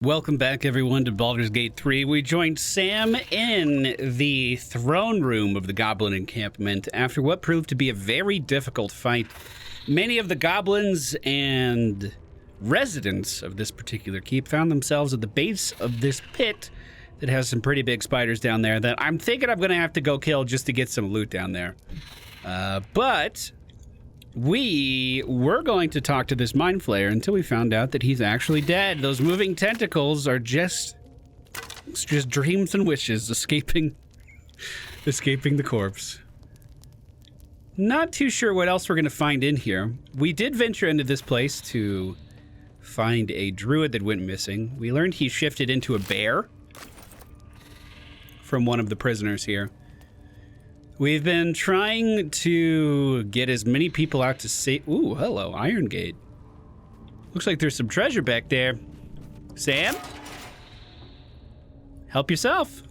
Welcome back, everyone, to Baldur's Gate 3. We joined Sam in the throne room of the Goblin encampment after what proved to be a very difficult fight. Many of the goblins and residents of this particular keep found themselves at the base of this pit that has some pretty big spiders down there that I'm thinking I'm going to have to go kill just to get some loot down there. But we were going to talk to this mind flayer until we found out that he's actually dead. Those moving tentacles are just dreams and wishes escaping the corpse. Not too sure what else we're going to find in here. We did venture into this place to find a druid that went missing. We learned he shifted into a bear from one of the prisoners here. We've been trying to get as many people out to see. Ooh, hello, Iron Gate. Looks like there's some treasure back there. Sam? Help yourself.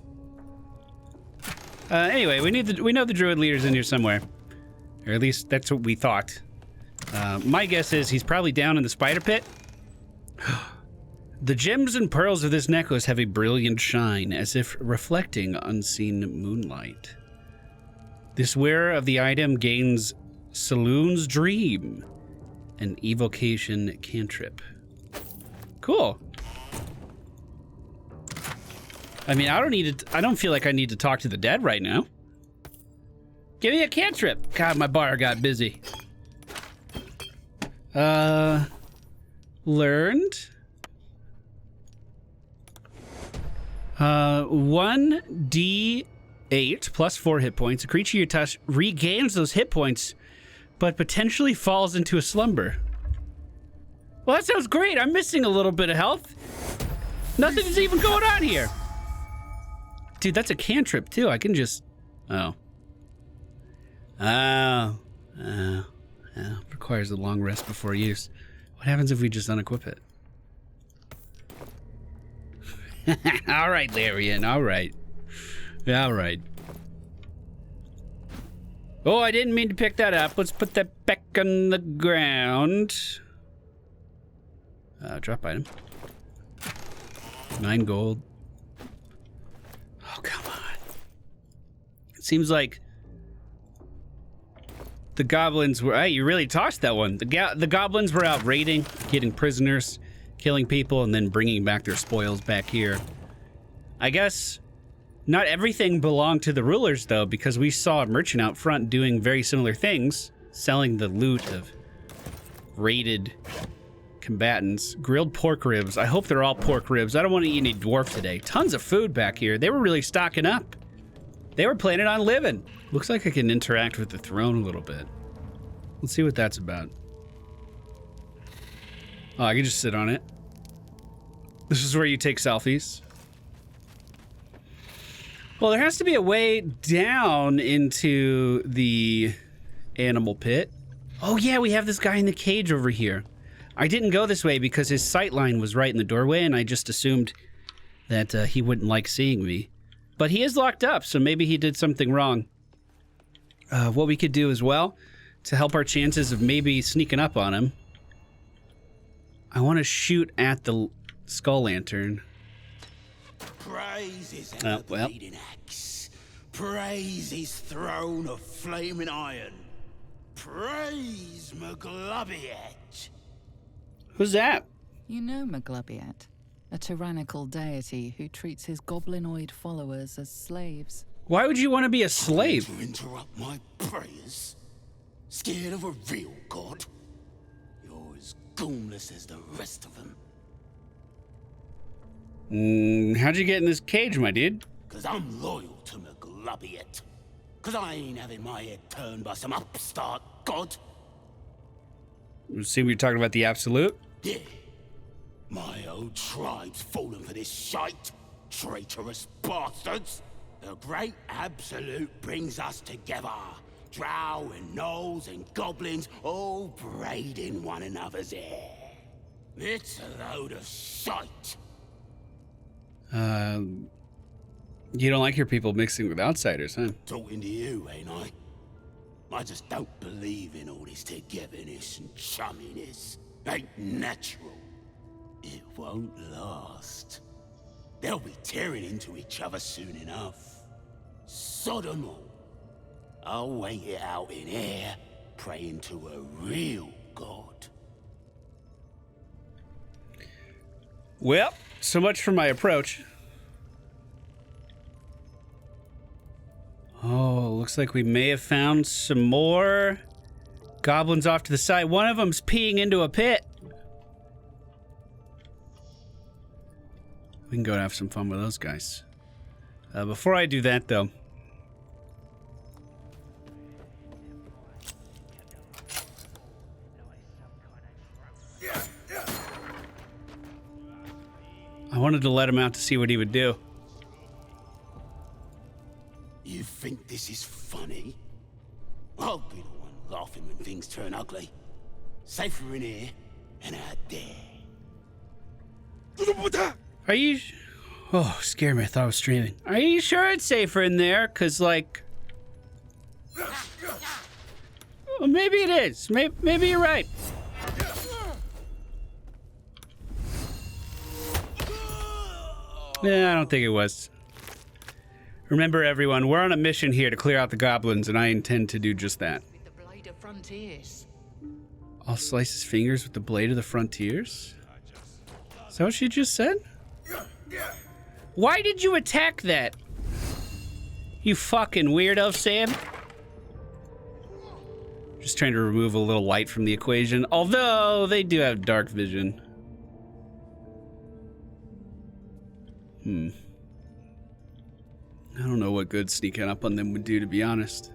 Anyway, we know the druid leader's in here somewhere. Or at least that's what we thought. My guess is he's probably down in the spider pit. The gems and pearls of this necklace have a brilliant shine, as if reflecting unseen moonlight. This wearer of the item gains Saloon's Dream, an evocation cantrip. Cool. I mean, I don't feel like I need to talk to the dead right now. Give me a cantrip. God, my bar got busy. Learned. 1d8 plus 4 hit points. A creature you touch regains those hit points, but potentially falls into a slumber. Well, that sounds great. I'm missing a little bit of health. Nothing's even going on here. Dude, that's a cantrip too. I can just... Requires a long rest before use. What happens if we just unequip it? All right, Larian. All right. All right. Oh, I didn't mean to pick that up. Let's put that back on the ground. Drop item. 9 gold. Oh, come on. It seems like the goblins were... Hey, you really tossed that one. The goblins were out raiding, getting prisoners, killing people, and then bringing back their spoils back here. I guess not everything belonged to the rulers, though, because we saw a merchant out front doing very similar things, selling the loot of raided combatants. Grilled pork ribs. I hope they're all pork ribs. I don't want to eat any dwarf today. Tons of food back here. They were really stocking up. They were planning on living. Looks like I can interact with the throne a little bit. Let's see what that's about. Oh, I can just sit on it. This is where you take selfies. Well, there has to be a way down into the animal pit. Oh yeah, we have this guy in the cage over here. I didn't go this way because his sight line was right in the doorway, and I just assumed that he wouldn't like seeing me. But he is locked up, so maybe he did something wrong. What we could do as well, to help our chances of maybe sneaking up on him, I want to shoot at the skull lantern. Praise his ever-bleeding axe. Praise his throne of flaming iron. Praise Maglubiet. Who's that? You know Maglubiet, a tyrannical deity who treats his goblinoid followers as slaves. Why would you want to be a slave? To interrupt my prayers? Scared of a real god? You're as goomless as the rest of them. How'd you get in this cage, my dude? 'Cause I'm loyal to Maglubiet. 'Cause I ain't having my head turned by some upstart god. You seem you're talking about the Absolute? Yeah. My old tribe's fallen for this shite. Traitorous bastards. The great Absolute brings us together. Drow and gnolls and goblins all braiding one another's hair. It's a load of shite. You don't like your people mixing with outsiders, huh? Talking to you, ain't I? I just don't believe in all this togetherness and chumminess. Ain't natural. It won't last. They'll be tearing into each other soon enough. Sod 'em all. I'll wait it out in here, praying to a real god. Well, so much for my approach. Oh, looks like we may have found some more goblins off to the side. One of them's peeing into a pit. We can go and have some fun with those guys. Before I do that, though, I wanted to let him out to see what he would do. You think this is funny? I'll be the one laughing when things turn ugly. Safer in here than out there. Are you... Oh, scared me. I thought I was streaming. Are you sure it's safer in there? Because, like... Well, maybe it is. Maybe you're right. Yeah, I don't think it was. Remember, everyone, we're on a mission here to clear out the goblins, and I intend to do just that. With the blade of frontiers. I'll slice his fingers with the blade of the frontiers? Is that what she just said? Why did you attack that? You fucking weirdo, Sam. Just trying to remove a little light from the equation, although they do have dark vision. I don't know what good sneaking up on them would do, to be honest.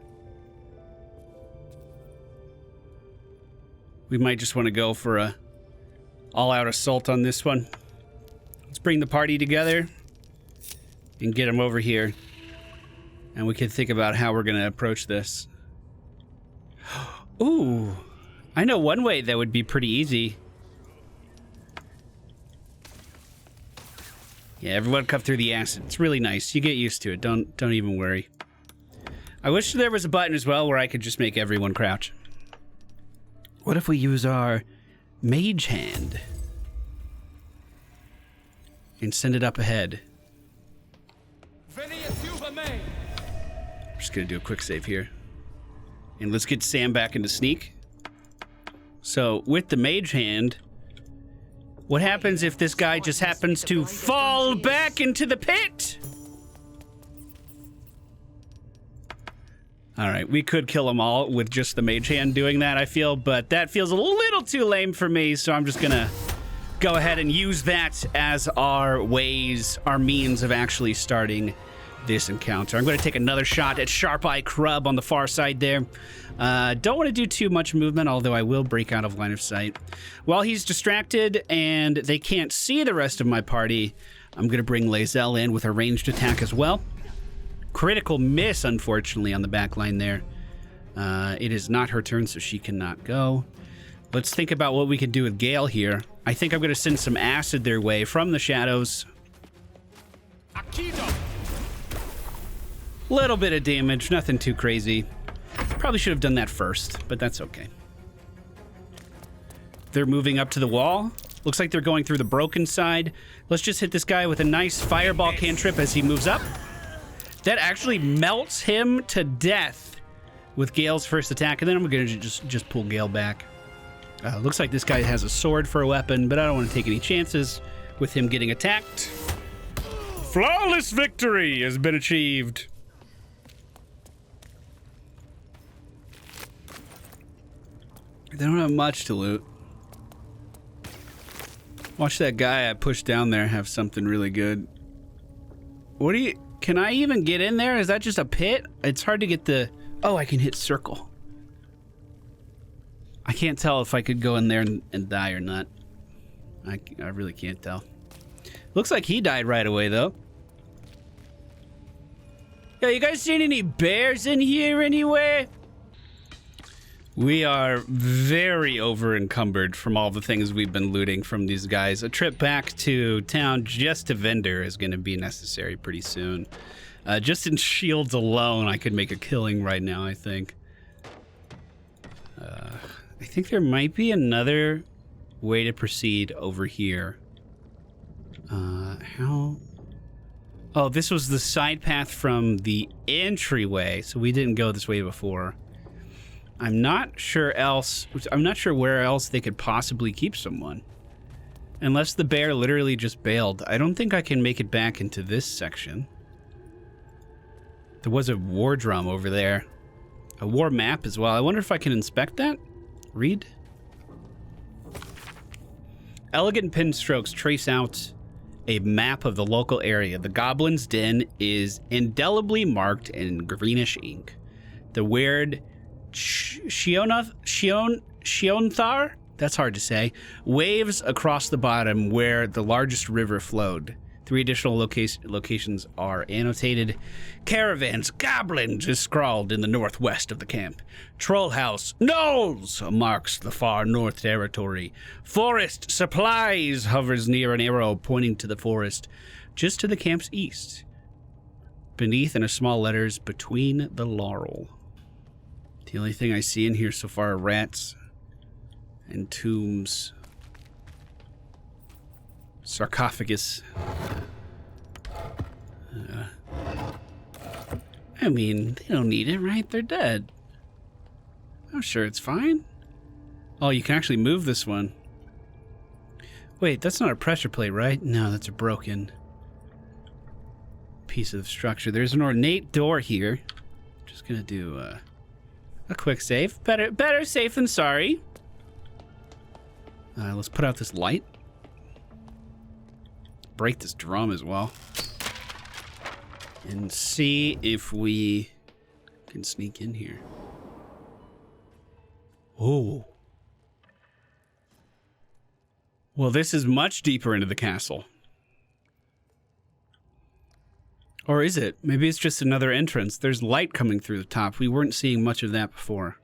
We might just want to go for a all-out assault on this one. Let's bring the party together and get them over here. And we can think about how we're going to approach this. Ooh, I know one way that would be pretty easy. Yeah, everyone cut through the acid. It's really nice. You get used to it. Don't even worry. I wish there was a button as well where I could just make everyone crouch. What if we use our mage hand and send it up ahead? I'm just gonna do a quick save here. And let's get Sam back into sneak. So with the mage hand, what happens if this guy just happens to fall back into the pit? All right, we could kill them all with just the mage hand doing that, I feel, but that feels a little too lame for me, so I'm just gonna go ahead and use that as our means of actually starting this encounter. I'm going to take another shot at Sharp Eye Crub on the far side there. Don't want to do too much movement, although I will break out of line of sight. While he's distracted and they can't see the rest of my party, I'm going to bring Lae'zel in with a ranged attack as well. Critical miss, unfortunately, on the back line there. It is not her turn, so she cannot go. Let's think about what we can do with Gale here. I think I'm going to send some acid their way from the shadows. Little bit of damage, nothing too crazy. Probably should have done that first, but that's okay. They're moving up to the wall. Looks like they're going through the broken side. Let's just hit this guy with a nice fireball cantrip as he moves up. That actually melts him to death with Gale's first attack, and then I'm going to just pull Gale back. Looks like this guy has a sword for a weapon, but I don't want to take any chances with him getting attacked. Flawless victory has been achieved. They don't have much to loot. Watch that guy I pushed down there have something really good. What do you... Can I even get in there? Is that just a pit? It's hard to get the... Oh, I can hit circle. I can't tell if I could go in there and die or not. I really can't tell. Looks like he died right away, though. Yo, you guys seen any bears in here anywhere? We are very over-encumbered from all the things we've been looting from these guys. A trip back to town just to vendor is going to be necessary pretty soon. Just in shields alone, I could make a killing right now, I think. I think there might be another way to proceed over here. How? Oh, this was the side path from the entryway, so we didn't go this way before. I'm not sure where else they could possibly keep someone. Unless the bear literally just bailed. I don't think I can make it back into this section. There was a war drum over there. A war map as well. I wonder if I can inspect that? Read? Elegant pen strokes trace out a map of the local area. The Goblin's Den is indelibly marked in greenish ink. The weird Shionthar? That's hard to say. Waves across the bottom where the largest river flowed. 3 additional locations are annotated. Caravans, goblins is scrawled in the northwest of the camp. Troll House, Knolls marks the far north territory. Forest Supplies hovers near an arrow pointing to the forest, just to the camp's east. Beneath, in a small letters, between the laurel. The only thing I see in here so far are rats and tombs. Sarcophagus. I mean, they don't need it, right? They're dead. I'm sure it's fine. Oh, you can actually move this one. Wait, that's not a pressure plate, right? No, that's a broken piece of structure. There's an ornate door here. Just gonna do a quick save. Better safe than sorry. Let's put out this light. Break this drum as well. And see if we can sneak in here. Oh. Well, this is much deeper into the castle. Or is it? Maybe it's just another entrance. There's light coming through the top. We weren't seeing much of that before.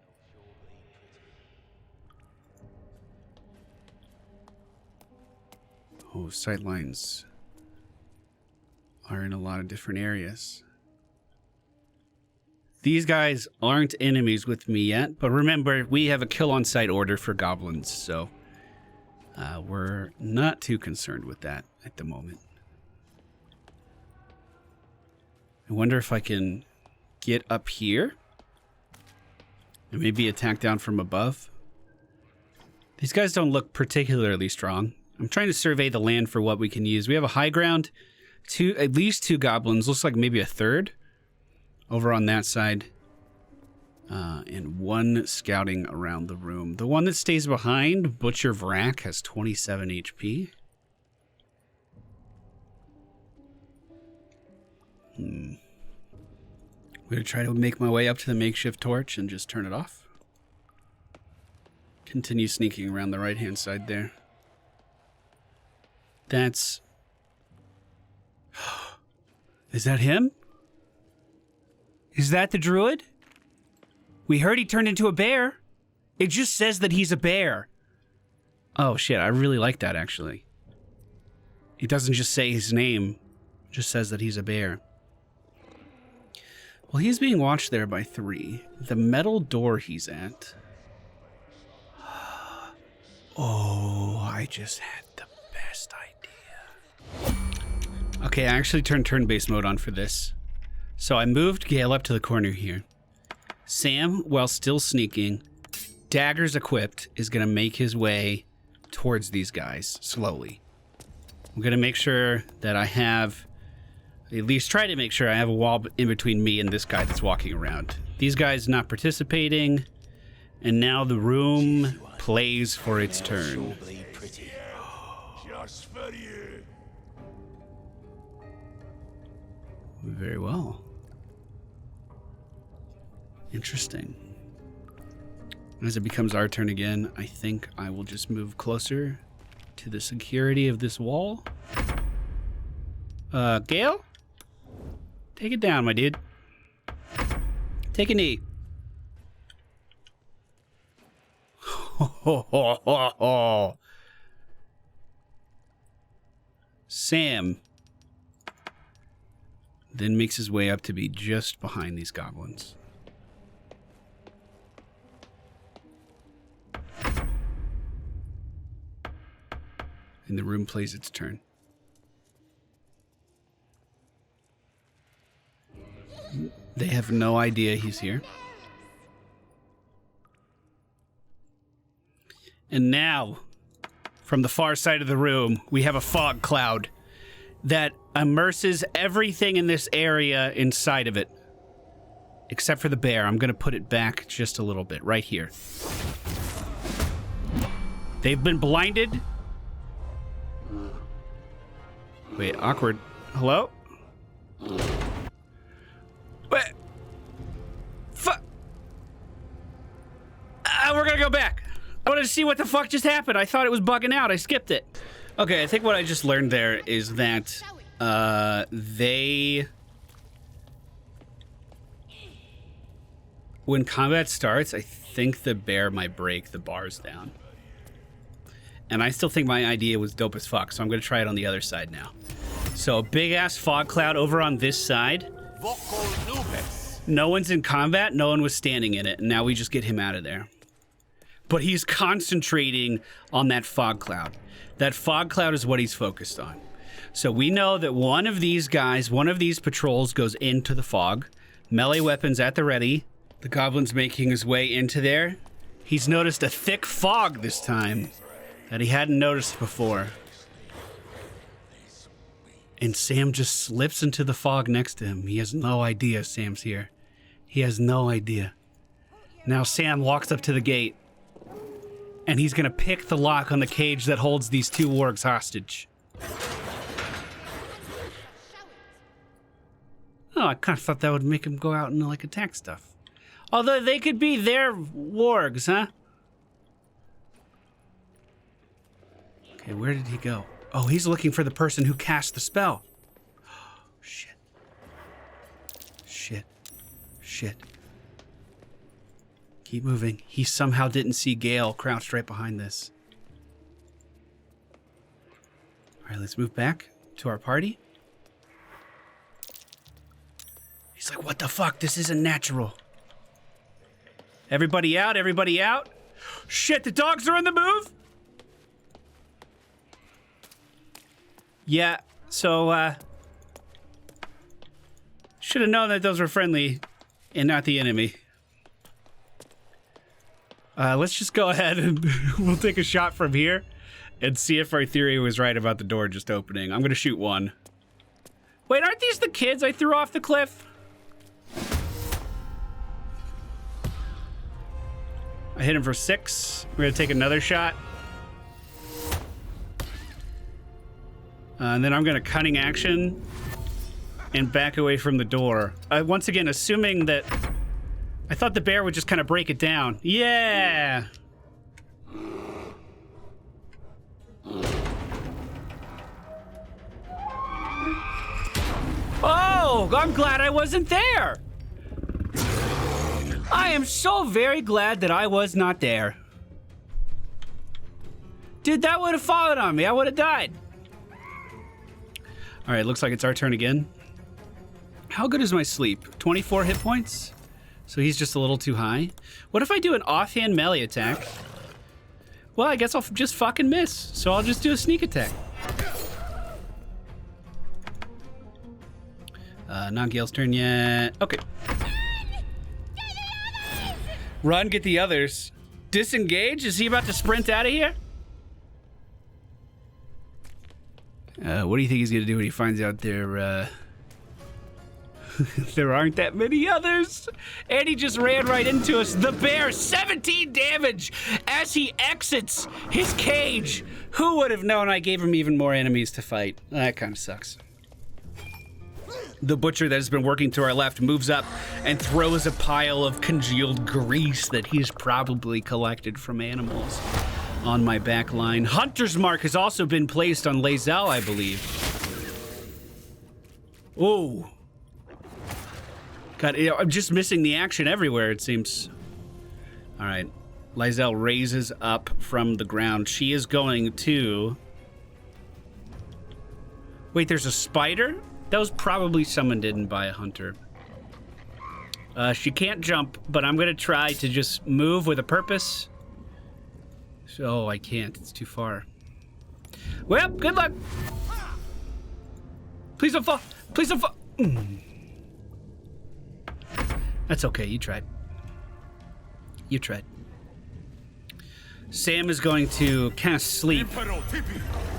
Oh, sightlines are in a lot of different areas. These guys aren't enemies with me yet, but remember, we have a kill on sight order for goblins, so we're not too concerned with that at the moment. I wonder if I can get up here and maybe attack down from above. These guys don't look particularly strong. I'm trying to survey the land for what we can use. We have a high ground, at least 2 goblins, looks like maybe a third over on that side, and 1 scouting around the room. The one that stays behind, Butcher Vrak, has 27 HP. I'm gonna try to make my way up to the makeshift torch and just turn it off. Continue sneaking around the right-hand side there. That's... Is that him? Is that the druid? We heard he turned into a bear. It just says that he's a bear. Oh shit, I really like that actually. It doesn't just say his name, it just says that he's a bear. Well, he's being watched there by 3. The metal door he's at. Oh, I just had the best idea. Okay, I actually turned turn-based mode on for this. So I moved Gale up to the corner here. Sam, while still sneaking, daggers equipped, is going to make his way towards these guys slowly. I'm going to make sure that I have, at least try to make sure I have a wall in between me and this guy that's walking around. These guys not participating, and now the room plays for its turn. Just for you. Very well. Interesting. As it becomes our turn again, I think I will just move closer to the security of this wall. Gale? Take it down, my dude. Take a knee. Sam then makes his way up to be just behind these goblins. And the room plays its turn. They have no idea he's here. And now, from the far side of the room, we have a fog cloud that immerses everything in this area inside of it. Except for the bear. I'm going to put it back just a little bit, right here. They've been blinded. Wait, awkward. Hello? Wait. We're going to go back. I wanted to see what the fuck just happened. I thought it was bugging out. I skipped it. Okay, I think what I just learned there is that when combat starts, I think the bear might break the bars down. And I still think my idea was dope as fuck, so I'm going to try it on the other side now. So a big-ass fog cloud over on this side. No one's in combat. No one was standing in it. And now we just get him out of there. But he's concentrating on that fog cloud. That fog cloud is what he's focused on. So we know that one of these guys, one of these patrols goes into the fog. Melee weapons at the ready. The goblin's making his way into there. He's noticed a thick fog this time that he hadn't noticed before. And Sam just slips into the fog next to him. He has no idea Sam's here. He has no idea. Now Sam walks up to the gate. And he's gonna pick the lock on the cage that holds these two wargs hostage. Oh, I kind of thought that would make him go out and like attack stuff. Although they could be their wargs, huh? Okay, where did he go? Oh, he's looking for the person who cast the spell. Oh, shit. Shit. Shit. Keep moving. He somehow didn't see Gale crouched right behind this. All right, let's move back to our party. He's like, what the fuck? This isn't natural. Everybody out, everybody out. Shit, the dogs are on the move? Yeah, so, should have known that those were friendly and not the enemy. Let's just go ahead and we'll take a shot from here and see if our theory was right about the door just opening. I'm gonna shoot one. Wait, aren't these the kids I threw off the cliff? I hit him for 6. We're gonna take another shot. And then I'm gonna cunning action and back away from the door. Once again, assuming that I thought the bear would just kind of break it down. Yeah! Oh, I'm glad I wasn't there! I am so very glad that I was not there. Dude, that would have fallen on me. I would have died. All right, looks like it's our turn again. How good is my sleep? 24 hit points? So he's just a little too high. What if I do an offhand melee attack? Well, I guess I'll just fucking miss. So I'll just do a sneak attack. Not Gale's turn yet. Okay. Run, get the others. Disengage? Is he about to sprint out of here? What do you think he's gonna do when he finds out there aren't that many others? And he just ran right into us. The bear, 17 damage as he exits his cage. Who would have known I gave him even more enemies to fight? That kind of sucks. The butcher that has been working to our left moves up and throws a pile of congealed grease that he's probably collected from animals on my back line. Hunter's Mark has also been placed on Lae'zel, I believe. Oh. God, I'm just missing the action everywhere, it seems. All right. Lae'zel raises up from the ground. She is going to... Wait, there's a spider? That was probably summoned in by a hunter. She can't jump, but I'm gonna try to just move with a purpose. So I can't, it's too far. Well, good luck. Please don't fall, please don't fall. That's okay, you tried. You tried. Sam is going to cast Sleep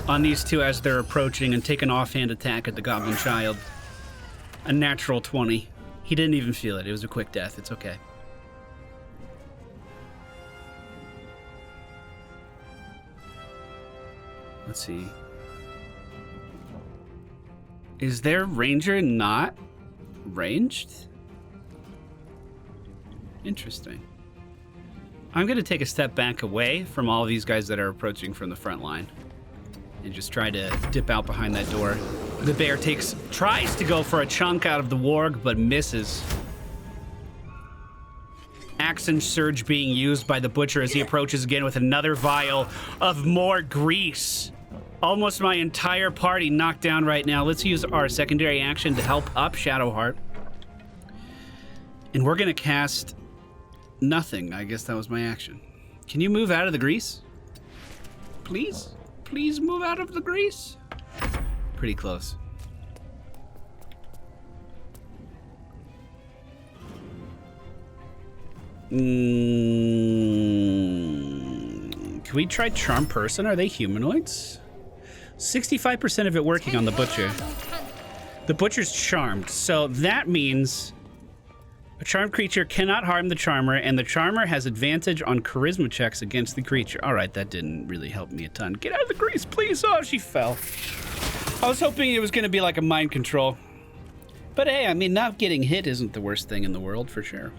on these two as they're approaching and take an offhand attack at the Goblin Child. A natural 20. He didn't even feel it. It was a quick death. It's okay. Let's see. Is their ranger not ranged? Interesting. I'm going to take a step back away from all of these guys that are approaching from the front line and just try to dip out behind that door. The bear tries to go for a chunk out of the warg, but misses. Action surge being used by the butcher as he approaches again with another vial of more grease. Almost my entire party knocked down right now. Let's use our secondary action to help up Shadowheart. And we're going to cast nothing. I guess that was my action. Can you move out of the grease? Please? Please move out of the grease? Pretty close. Can we try Charm Person? Are they humanoids? 65% of it working on the Butcher. The Butcher's charmed, so that means a charmed creature cannot harm the Charmer, and the Charmer has advantage on charisma checks against the creature. All right, that didn't really help me a ton. Get out of the grease, please. Oh, she fell. I was hoping it was going to be like a mind control. But hey, I mean, not getting hit isn't the worst thing in the world, for sure.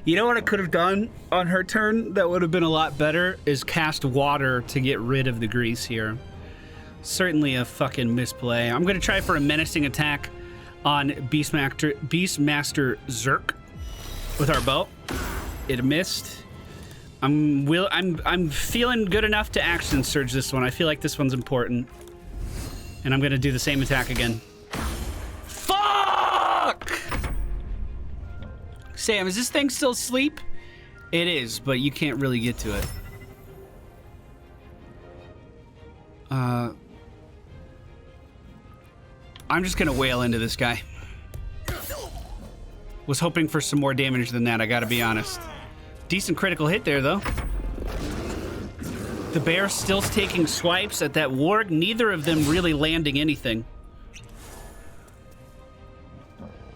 You know what I could have done on her turn that would have been a lot better is cast water to get rid of the grease here. Certainly a fucking misplay. I'm going to try for a menacing attack on Beastmaster Zerk with our bow. It missed. I'm feeling good enough to action surge this one. I feel like this one's important. And I'm going to do the same attack again. Fuck! Sam, is this thing still asleep? It is, but you can't really get to it. I'm just gonna wail into this guy. Was hoping for some more damage than that, I gotta be honest. Decent critical hit there, though. The bear still taking swipes at that warg, neither of them really landing anything.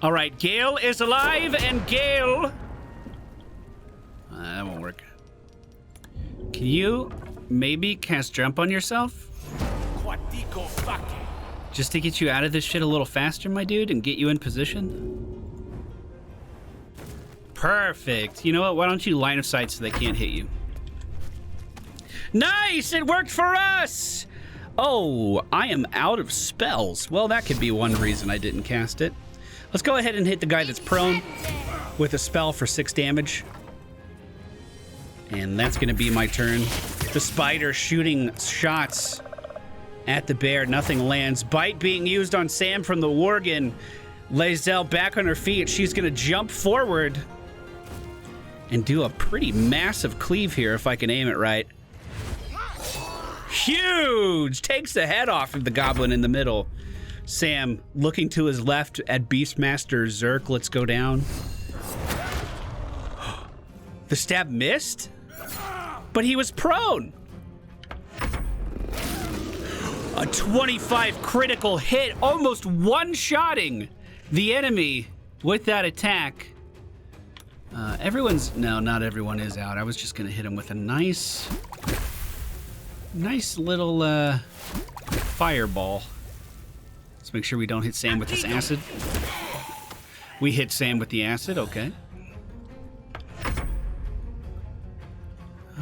All right, Gale is alive, and Gale... that won't work. Can you maybe cast Jump on yourself? Just to get you out of this shit a little faster, my dude, and get you in position? Perfect. You know what? Why don't you line of sight so they can't hit you? Nice! It worked for us! Oh, I am out of spells. Well, that could be one reason I didn't cast it. Let's go ahead and hit the guy that's prone with a spell for 6 damage. And that's going to be my turn. The spider shooting shots at the bear. Nothing lands. Bite being used on Sam from the Worgen. Lae'zel back on her feet. She's going to jump forward and do a pretty massive cleave here if I can aim it right. Huge! Takes the head off of the goblin in the middle. Sam looking to his left at Beastmaster Zerk. Let's go down. The stab missed? But he was prone. A 25 critical hit, almost one-shotting the enemy with that attack. No, not everyone is out. I was just gonna hit him with a nice little fireball. Let's make sure we don't hit Sam with this acid. We hit Sam with the acid, okay.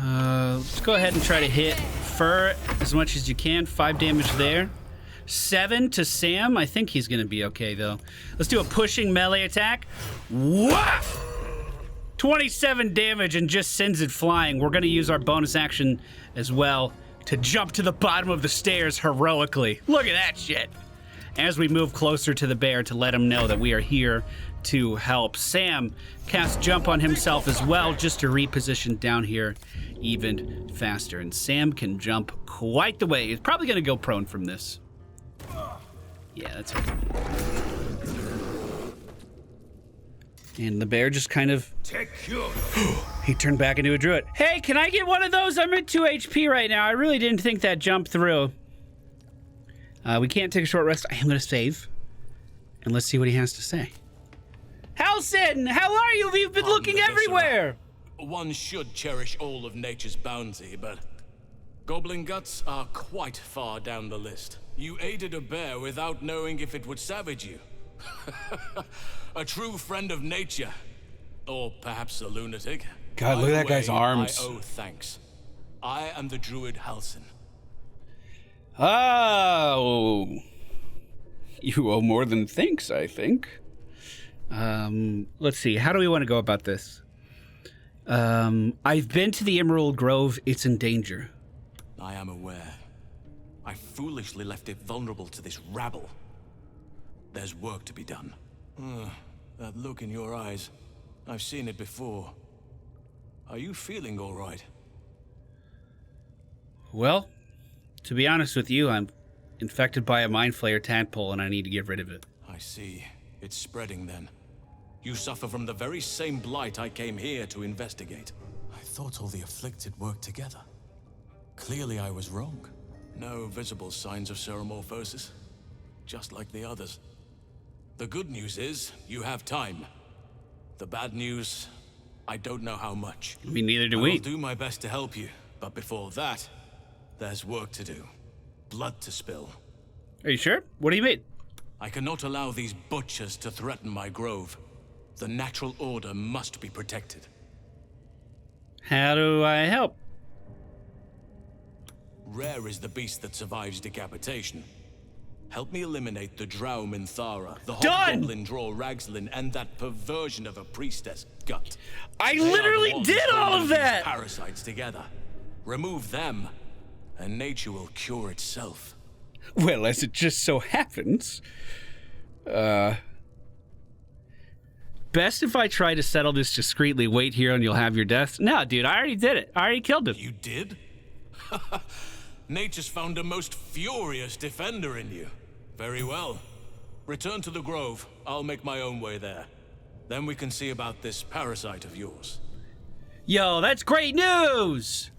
Let's go ahead and try to hit Fur as much as you can. 5 damage there. 7 to Sam. I think he's gonna be okay though. Let's do a pushing melee attack. What? 27 damage and just sends it flying. We're gonna use our bonus action as well to jump to the bottom of the stairs heroically. Look at that shit. As we move closer to the bear to let him know that we are here to help. Sam casts Jump on himself as well just to reposition down here even faster. And Sam can jump quite the way. He's probably gonna go prone from this. Yeah, that's okay. And the bear just kind of... He turned back into a druid. Hey, can I get one of those? I'm at 2 HP right now. I really didn't think that jumped through. We can't take a short rest. I am going to save. And let's see what he has to say. Halsin, how are you? You've been looking everywhere. One should cherish all of nature's bounty, but goblin guts are quite far down the list. You aided a bear without knowing if it would savage you. A true friend of nature. Or perhaps a lunatic. God, look at that guy's arms. I owe thanks. I am the Druid Halsin. Oh. You owe more than thanks, I think. Let's see. How do we want to go about this? I've been to the Emerald Grove. It's in danger. I am aware. I foolishly left it vulnerable to this rabble. There's work to be done. That look in your eyes. I've seen it before. Are you feeling all right? Well, to be honest with you, I'm infected by a Mind Flayer tadpole and I need to get rid of it. I see. It's spreading then. You suffer from the very same blight I came here to investigate. I thought all the afflicted worked together. Clearly I was wrong. No visible signs of seromorphosis. Just like the others. The good news is, you have time. The bad news, I don't know how much. I mean, neither do we. I'll do my best to help you, but before that, there's work to do. Blood to spill. Are you sure? What do you mean? I cannot allow these butchers to threaten my grove. The natural order must be protected. How do I help? Rare is the beast that survives decapitation. Help me eliminate the Drow Minthara, the Hobgoblin Draw Ragslin, and that perversion of a priestess gut. I literally did all of that! Parasites together. Remove them, and nature will cure itself. Well, as it just so happens, best if I try to settle this discreetly, wait here and you'll have your death. No, dude, I already did it. I already killed him. You did? Nature's found a most furious defender in you. Very well. Return to the grove. I'll make my own way there. Then we can see about this parasite of yours. Yo, that's great news!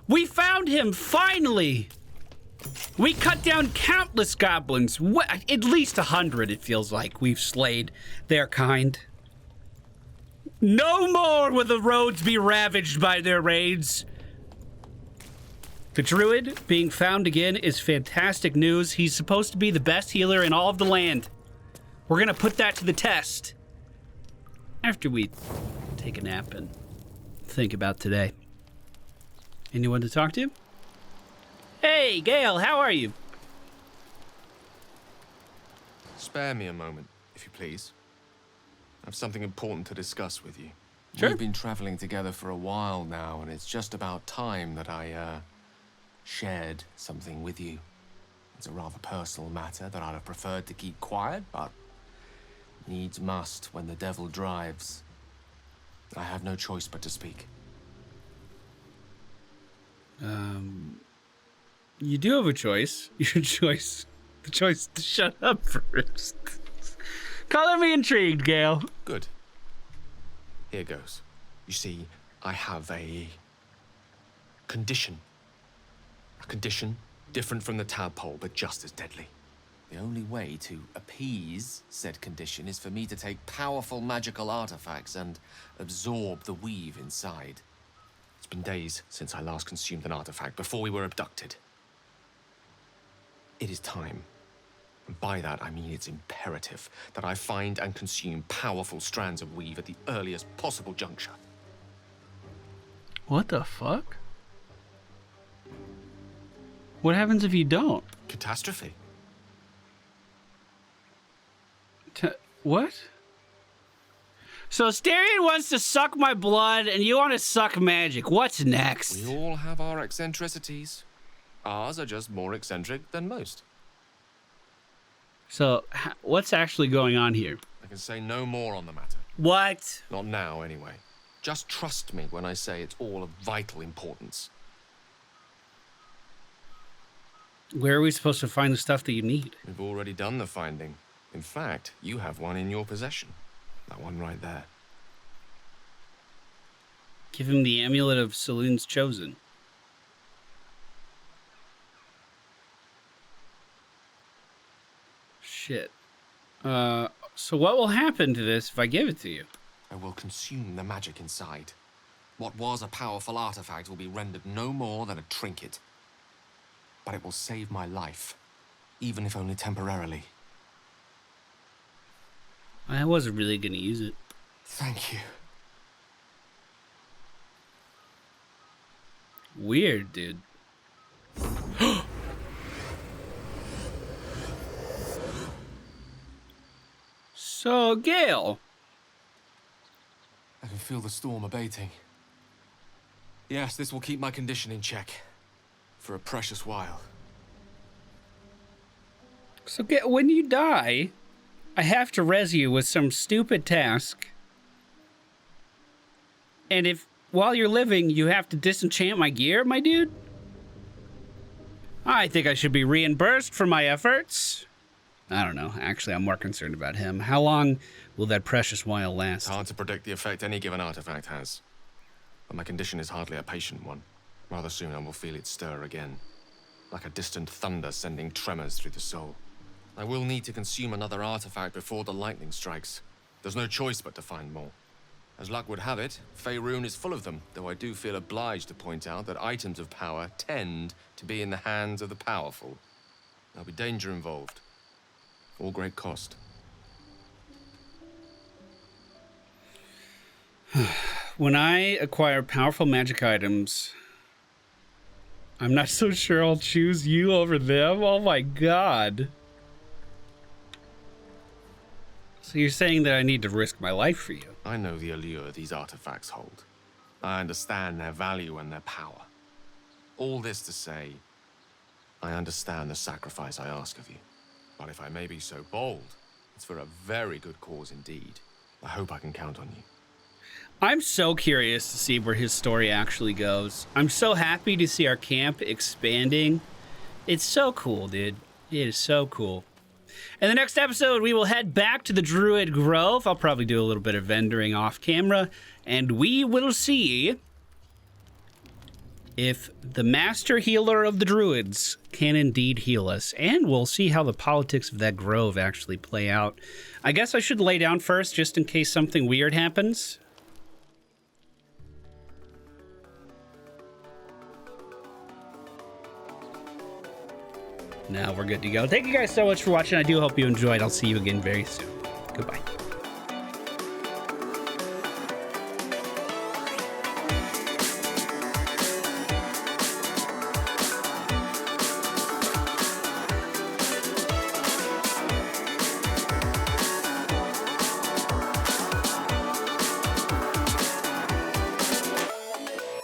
We found him, finally! We cut down countless goblins. At least 100, it feels like, we've slayed their kind. No more will the roads be ravaged by their raids. The Druid being found again is fantastic news. He's supposed to be the best healer in all of the land. We're gonna put that to the test after we take a nap and think about today. Anyone to talk to? Hey, Gale, how are you? Spare me a moment, if you please. I have something important to discuss with you. Sure. We've been traveling together for a while now, and it's just about time that I, shared something with you. It's a rather personal matter that I'd have preferred to keep quiet, but needs must when the devil drives. I have no choice but to speak. You do have a choice. Your choice, the choice to shut up first. Color me intrigued, Gale. Good. Here goes. You see, I have a condition. A condition different from the tadpole, but just as deadly. The only way to appease said condition is for me to take powerful magical artifacts and absorb the weave inside. It's been days since I last consumed an artifact, before we were abducted. It is time. And by that, I mean it's imperative that I find and consume powerful strands of weave at the earliest possible juncture. What the fuck? What happens if you don't? Catastrophe. What? So Starion wants to suck my blood and you want to suck magic. What's next? We all have our eccentricities. Ours are just more eccentric than most. So what's actually going on here? I can say no more on the matter. What? Not now, anyway. Just trust me when I say it's all of vital importance. Where are we supposed to find the stuff that you need? We've already done the finding. In fact, you have one in your possession. That one right there. Give him the amulet of Saloon's Chosen. Shit. So what will happen to this if I give it to you? I will consume the magic inside. What was a powerful artifact will be rendered no more than a trinket. But it will save my life, even if only temporarily. I wasn't really gonna use it. Thank you. Weird, dude. So, Gale. I can feel the storm abating. Yes, this will keep my condition in check. For a precious while. So, Gale, when you die, I have to res you with some stupid task. And if, while you're living, you have to disenchant my gear, my dude? I think I should be reimbursed for my efforts. I don't know. Actually, I'm more concerned about him. How long will that precious while last? It's hard to predict the effect any given artifact has. But my condition is hardly a patient one. Rather soon I will feel it stir again. Like a distant thunder sending tremors through the soul. I will need to consume another artifact before the lightning strikes. There's no choice but to find more. As luck would have it, Faerun is full of them, though I do feel obliged to point out that items of power tend to be in the hands of the powerful. There'll be danger involved. All great cost. When I acquire powerful magic items, I'm not so sure I'll choose you over them. Oh my god. So you're saying that I need to risk my life for you? I know the allure these artifacts hold. I understand their value and their power. All this to say, I understand the sacrifice I ask of you. But if I may be so bold, it's for a very good cause indeed. I hope I can count on you. I'm so curious to see where his story actually goes. I'm so happy to see our camp expanding. It's so cool, dude. It is so cool. In the next episode, we will head back to the Druid Grove. I'll probably do a little bit of vendoring off camera, and we will see if the master healer of the Druids can indeed heal us. And we'll see how the politics of that grove actually play out. I guess I should lay down first, just in case something weird happens. Now we're good to go. Thank you guys so much for watching. I do hope you enjoyed. I'll see you again very soon. Goodbye.